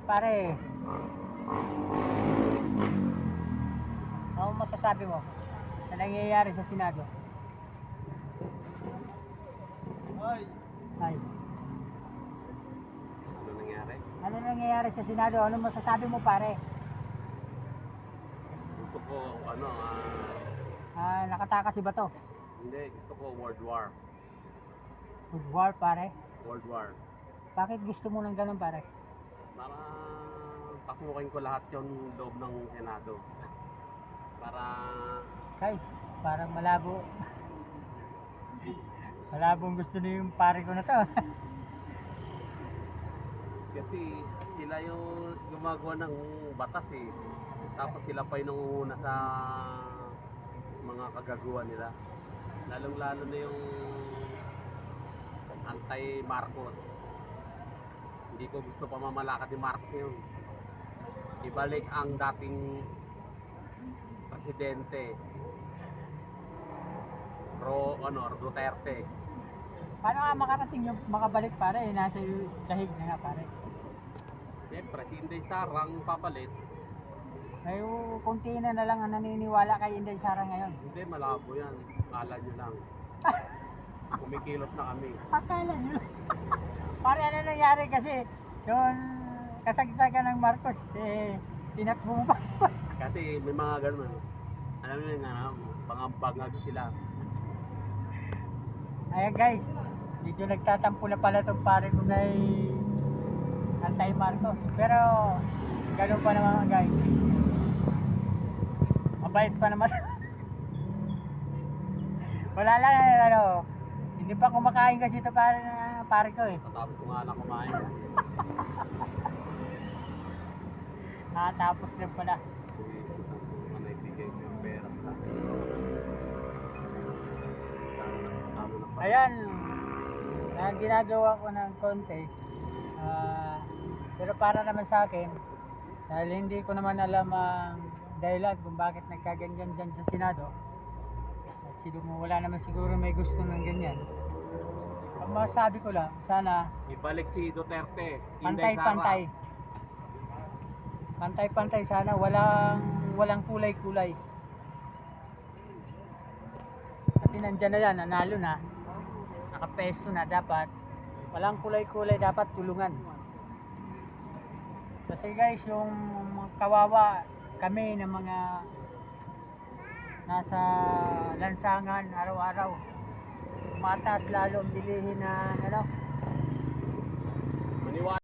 Pare, ano masasabi mo na nangyayari sa Senado? Ay, Ano nangyari? ano nangyayari sa Senado? Ano masasabi mo, pare? Gusto ko, Nakatakas si Bato. hindi, gusto ko World War. Food war, pare. World War. Bakit gusto mo ng ganun, pare? Para pasukin ko lahat yung loob ng Senado. Para Guys, parang malabo. Malabong gusto na yung pare ko na to. kasi sila yung gumagawa ng batas eh. Tapos sila pa yung nangunguna sa mga kagagawa nila. Lalong-lalo na yung anti-Marcos. Hindi ko gusto pamamalakad ni Marcos yun. Ibalik ang dating presidente. Duterte. Paano nga makarating yung makabalik, pare? Nasa dahig na nga, pare. Siyempre, hindi sarang papalit. May kunti na lang ang naniniwala kay Inday Sara ngayon. Hindi, malabo yan. Akala nyo lang. Kumikilos na kami. Akala nyo. Pare, ano nangyari kasi yung kasagsagan ng Marcos, tinakbo mo pa siya. Kasi may mga ganun. Alam nyo nga, bangag sila. Ayan guys, medyo nagtatampo na pala itong pare ko na anti-Marcos. Pero, ganun pa naman guys. Mabait pa naman. Wala lang, hindi pa kumakain kasi ito pare ko eh. Tatapos ko nga lang kumain. Tapos lang pala. Ano ibigay ko yung pera sa akin. Ayan, ginagawa ko ng konti. Pero para naman sa akin, dahil hindi ko naman alam ang dahilan kung bakit nagkaganyan dyan sa Senado. At wala naman siguro may gusto ng ganyan. Ang masasabi ko lang, sana Ibalik si Duterte. pantay-pantay. Pantay-pantay sana, walang kulay-kulay. Kasi nandyan na yan, nanalo na. Nakapesto na, dapat walang kulay-kulay, dapat tulungan. Kasi guys, yung kawawa kami ng mga nasa lansangan araw-araw, mataas lalo ang bilihin na